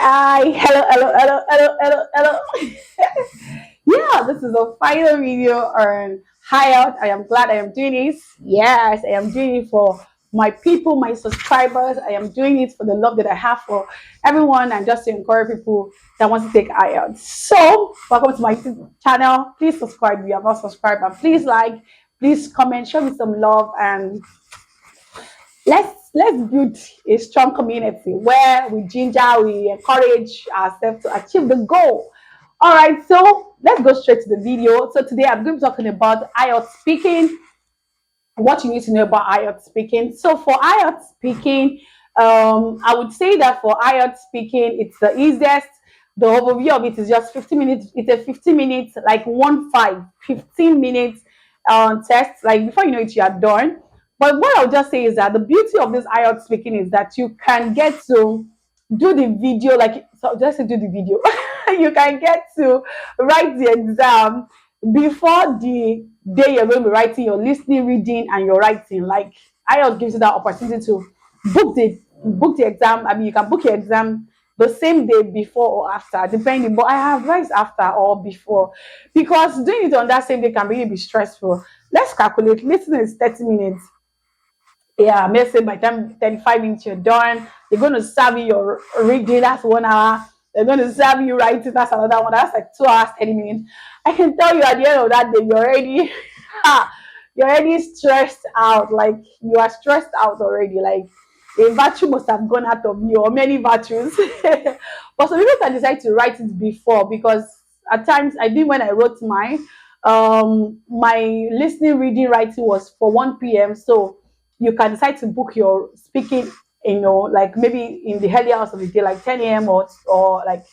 Hello, hello, hello, hello, hello, hello. Yeah, this is a final video on IELTS. I am glad I am doing this. Yes, I am doing it for my people, my subscribers. I am doing it for the love that I have for everyone and just to encourage people that want to take IELTS. So, welcome to my YouTube channel. Please subscribe if you have not subscribed, and please like, please comment, show me some love, and let's build a strong community where we encourage ourselves to achieve the goal. All right, so let's go straight to the video. So today I'm going to be talking about IELTS speaking, what you need to know about IELTS speaking. So for IELTS speaking, I would say that for IELTS speaking, it's the easiest. The overview of it is just 15 minutes. It's a 15 minutes, like 15 minutes test. Like before you know it, you are done. But what I'll just say is that the beauty of this IELTS speaking is that you can get to do the video, like, so just to do the video. You can get to write the exam before the day you're going to be writing your listening, reading, and your writing. Like IELTS gives you that opportunity to book the exam. I mean, you can book your exam the same day before or after, depending. But I have advised after or before because doing it on that same day can really be stressful. Let's calculate. Listening is 30 minutes. Yeah, let's say by the time 35 minutes you're done, they're going to serve you your reading, that's 1 hour. They're going to serve you writing, that's another one. That's like 2 hours, 30 minutes. I can tell you at the end of that day, you're already stressed out. Like you are stressed out already. Like a virtue must have gone out of you, or many virtues. But some people can decide to write it before, because at times I did when I wrote mine. My listening, reading, writing was for 1 p.m. So you can decide to book your speaking, like maybe in the early hours of the day, like 10 a.m. or like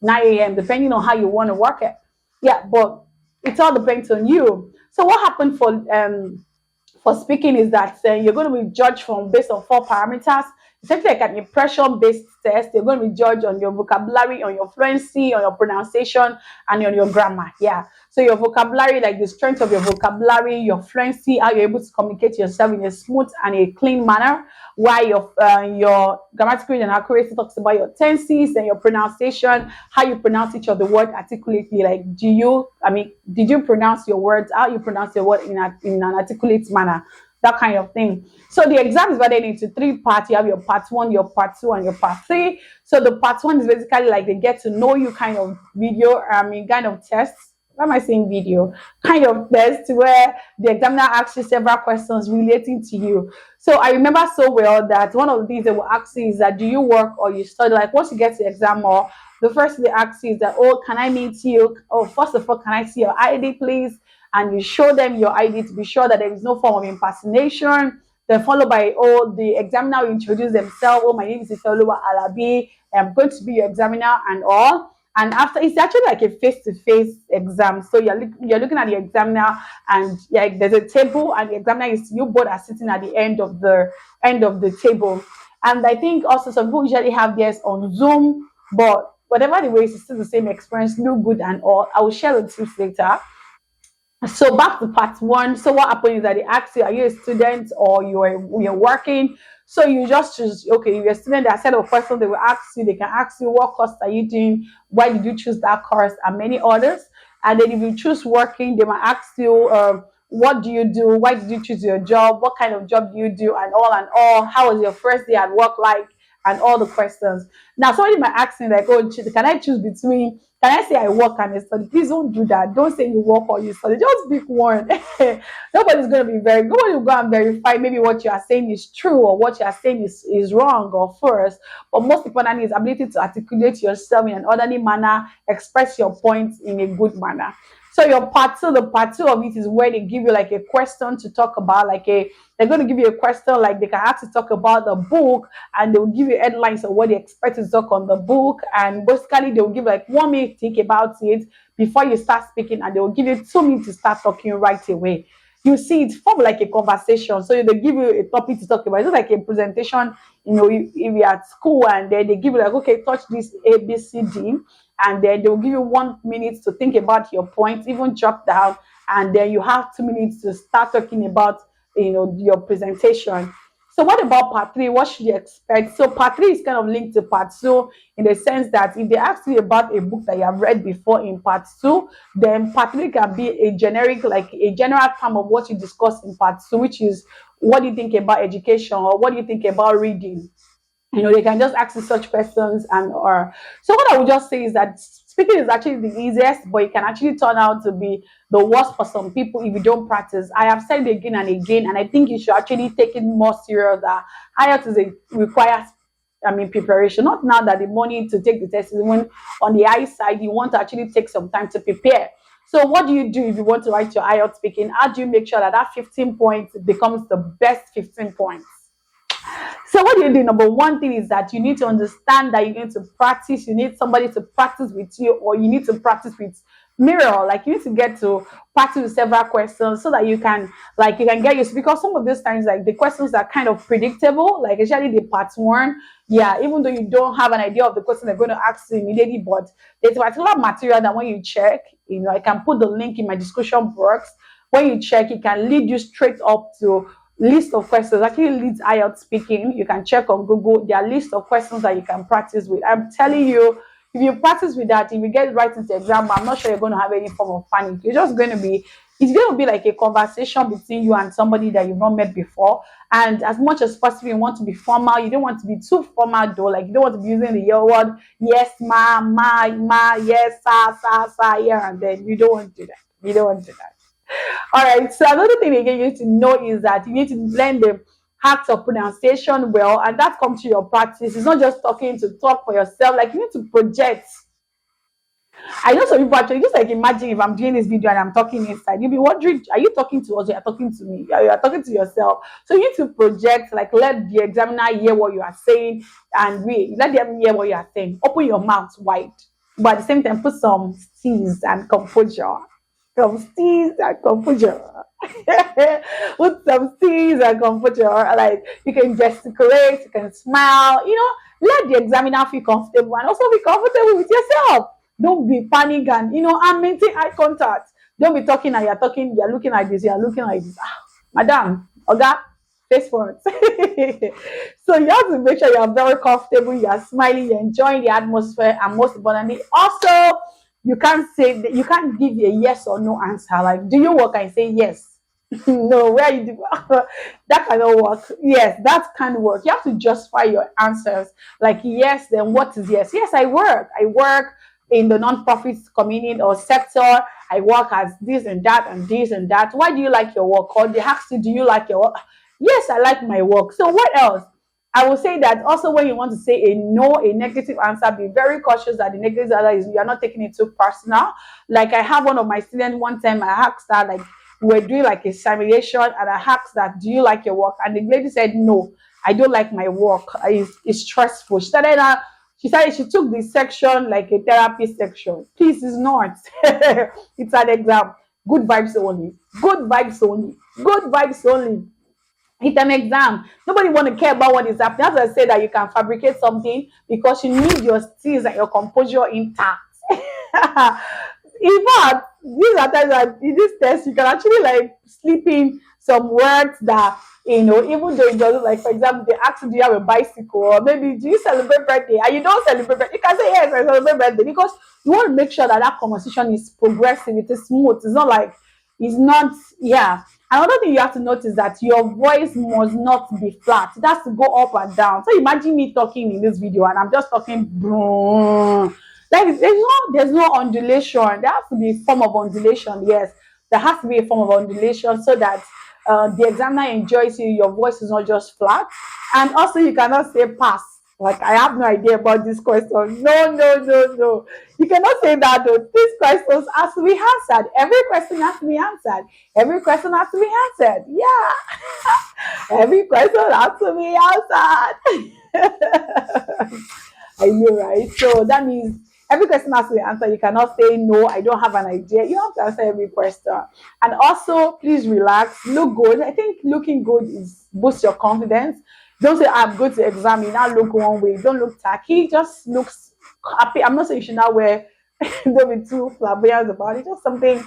9 a.m., depending on how you want to work it. Yeah, but it all depends on you. So what happened for speaking is that you're going to be judged from based on 4 parameters. It's actually like an impression-based test. You're going to be judged on your vocabulary, on your fluency, on your pronunciation, and on your grammar. Yeah. So your vocabulary, like the strength of your vocabulary, your fluency, how you're able to communicate yourself in a smooth and a clean manner. While your grammatical and accuracy talks about your tenses and your pronunciation, how you pronounce each of the word articulately. Like, did you pronounce your words? How you pronounce your word in an articulate manner? That kind of thing. So the exam is divided into 3 parts. You have your part 1, your part 2, and your part 3. So the part 1 is basically like the get to know you kind of video, kind of test. Why am I saying video? Kind of test where the examiner asks you several questions relating to you. So I remember so well that one of the things they will ask you is that, do you work or you study? Like once you get to the exam, or the first thing they ask you is that, oh, can I meet you? Oh, first of all, can I see your ID, please? And you show them your ID to be sure that there is no form of impersonation. Then followed by, the examiner will introduce themselves. Oh, my name is Ifeoluwa Alabi. I'm going to be your examiner and all. And after, it's actually like a face-to-face exam. So you're looking at the examiner, and like there's a table, and the examiner is, you both are sitting at the end of the table. And I think also some people usually have theirs on Zoom, but whatever the way, it's still the same experience, look good and all. I will share the tips later. So back to part 1. So what happened is that they ask you, are you a student or you're working? So you just choose, okay, you're a student. There are a set of questions they will ask you. They can ask you, what course are you doing? Why did you choose that course? And many others. And then if you choose working, they might ask you, what do you do? Why did you choose your job? What kind of job do you do? And all. How was your first day at work like? And all the questions. Now, somebody might ask me like, oh, can I choose between, can I say I work and I study? Please don't do that. Don't say you work or you study. Just pick one. Nobody's going to be nobody will go and verify maybe what you are saying is true or what you are saying is wrong or false. But most importantly is ability to articulate yourself in an orderly manner, express your points in a good manner. So your part 2, the part 2 of it is where they give you like a question to talk about, they're going to give you a question, like they can ask to talk about the book, and they will give you headlines of what they expect to talk on the book. And basically they will give like 1 minute to think about it before you start speaking, and they will give you 2 minutes to start talking right away. You see, it's form like a conversation. So they give you a topic to talk about. It's just like a presentation, if you're at school, and then they give you like, okay, touch this A, B, C, D. And then they'll give you 1 minute to think about your points, even jot down, and then you have 2 minutes to start talking about your presentation. So what about part three? What should you expect? So part three is kind of linked to part two in the sense that if they ask you about a book that you have read before in part two, then part three can be a generic, like a general term of what you discussed in part two, which is what do you think about education or what do you think about reading? They can just ask you such questions. And or so what I would just say is that speaking is actually the easiest, but it can actually turn out to be the worst for some people if you don't practice. I have said it again and again, and I think you should actually take it more serious that IELTS requires, preparation. Not now that the money to take the test is even on the high side, you want to actually take some time to prepare. So what do you do if you want to write your IELTS speaking? How do you make sure that that 15 points becomes the best 15 points? So what do you do? Number one thing is that you need to understand that you need to practice. You need somebody to practice with you, or you need to practice with mirror. Like you need to get to practice with several questions so that you can get used. Because some of these times, like the questions are kind of predictable. Like especially the part one, yeah. Even though you don't have an idea of the question they're going to ask you immediately, but there's particular material that when you check, I can put the link in my description box. When you check, it can lead you straight up to list of questions. Actually leads IELTS speaking. You can check on Google. There are lists of questions that you can practice with. I'm telling you, if you practice with that, if you get right into the exam, I'm not sure you're going to have any form of panic. It's going to be like a conversation between you and somebody that you've not met before. And as much as possible, you want to be formal. You don't want to be too formal though. Like you don't want to be using the word yes, ma, yes, sa, yeah, and then you don't want to do that. You don't want to do that. All right. So another thing again you need to know is that you need to learn the acts of pronunciation well, and that comes to your practice. It's not just talking to talk for yourself. Like you need to project. I know some people actually just like imagine if I'm doing this video and I'm talking inside, you'll be wondering, are you talking to us or you're talking to me? You're talking to yourself. So you need to project, like let the examiner hear what you are saying and let them hear what you are saying. Open your mouth wide, but at the same time put some steeze and composure. Some steeze and composure. Put some steeze and composure. Like you can gesticulate, you can smile, let the examiner feel comfortable and also be comfortable with yourself. Don't be panic and and maintain eye contact. Don't be talking and you're looking like this, you're looking like this. Madam, Oga, face forward. So you have to make sure you're very comfortable, you're smiling, you're enjoying the atmosphere, and most importantly, also you can't give a yes or no answer. Like, do you work? I say yes. No, where you do that cannot work. Yes, that can work. You have to justify your answers. Like yes, then what is yes? Yes, I work. I work in the non-profit community or sector. I work as this and that and this and that. Why do you like your work? Or they ask you, do you like your work? Yes, I like my work. So what else? I will say that also when you want to say a no, a negative answer, be very cautious that the negative answer is you are not taking it too personal. Like I have one of my students one time, I asked her, like we were doing like a simulation and I asked that, do you like your work? And the lady said, no, I don't like my work. It's stressful. She she took this section like a therapy section. Please, it's not. It's an exam. Good vibes only. Good vibes only. Good vibes only. It's an exam. Nobody want to care about what is happening. As I said, that you can fabricate something because you need your skills and your composure intact. In fact, these are times that in this test you can actually like slip in some words that even though it doesn't, like for example, they ask you, do you have a bicycle, or maybe do you celebrate birthday, and you don't celebrate birthday, you can say yes, I celebrate birthday, because you want to make sure that that conversation is progressive, it is smooth, it's not like it's not. Yeah. Another thing you have to notice is that your voice must not be flat. It has to go up and down. So imagine me talking in this video and I'm just talking boom. Like there's no undulation. There has to be a form of undulation. Yes, there has to be a form of undulation so that the examiner enjoys you. Your voice is not just flat, and also you cannot say pass. Like I have no idea about this question. No. You cannot say that though. These questions has to be answered. Every question has to be answered. Every question has to be answered. Yeah. Every question has to be answered. I know, right? So that means every question has to be answered. You cannot say no, I don't have an idea. You have to answer every question. And also, please relax. Look good. I think looking good boosts your confidence. Don't say I'm going to exam. You now look one way. Don't look tacky. Just looks happy. I'm not saying you should not wear. Don't be too flamboyant about it. Just something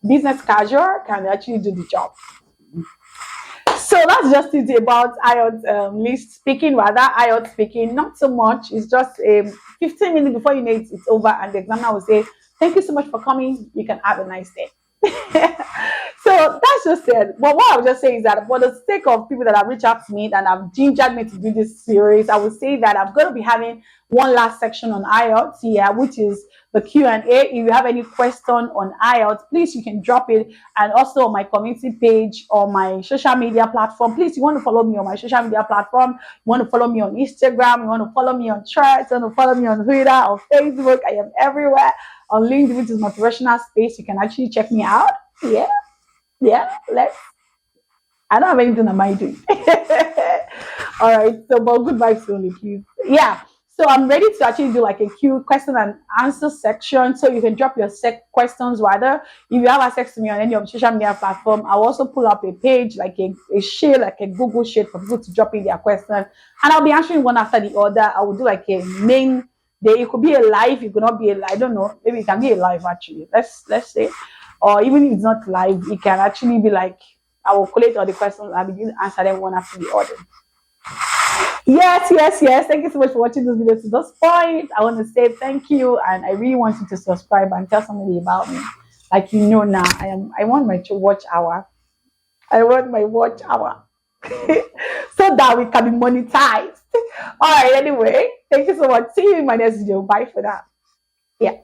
business casual can actually do the job. So that's just it about IELTS list speaking, rather IELTS speaking. Not so much. It's just 15 minutes before you know it, it's over, and the examiner will say, "Thank you so much for coming. You can have a nice day." So that's just it. But what I would just say is that for the sake of people that have reached out to me and have gingered me to do this series, I would say that I'm going to be having one last section on IELTS here, which is the Q&A. If you have any question on IELTS, please, you can drop it. And also on my community page or my social media platform. Please, you want to follow me on my social media platform, you want to follow me on Instagram, you want to follow me on Threads, you want to follow me on Twitter or Facebook. I am everywhere. On LinkedIn, which is motivational space, you can actually check me out. Yeah, yeah. Let's. I don't have anything on my doing. All right. So, but good vibes only, please. Yeah. So I'm ready to actually do like a Q question and answer section. So you can drop your questions rather. If you have access to me on any of the social media platform, I'll also pull up a page, like a sheet, like a Google sheet for people to drop in their question. And I'll be answering one after the other. I will do like a main day. It could be a live, it could not be a live. I don't know. Maybe it can be a live actually. Let's say. Or even if it's not live, it can actually be like I will collect all the questions and begin to answer them one after the other. Yes, yes, yes. Thank you so much for watching this video to this point. I want to say thank you, and I really want you to subscribe and tell somebody about me. Like you know now, I want my watch hour. I want my watch hour. So that we can be monetized. All right, anyway, thank you so much. See you in my next video. Bye for now. Yeah.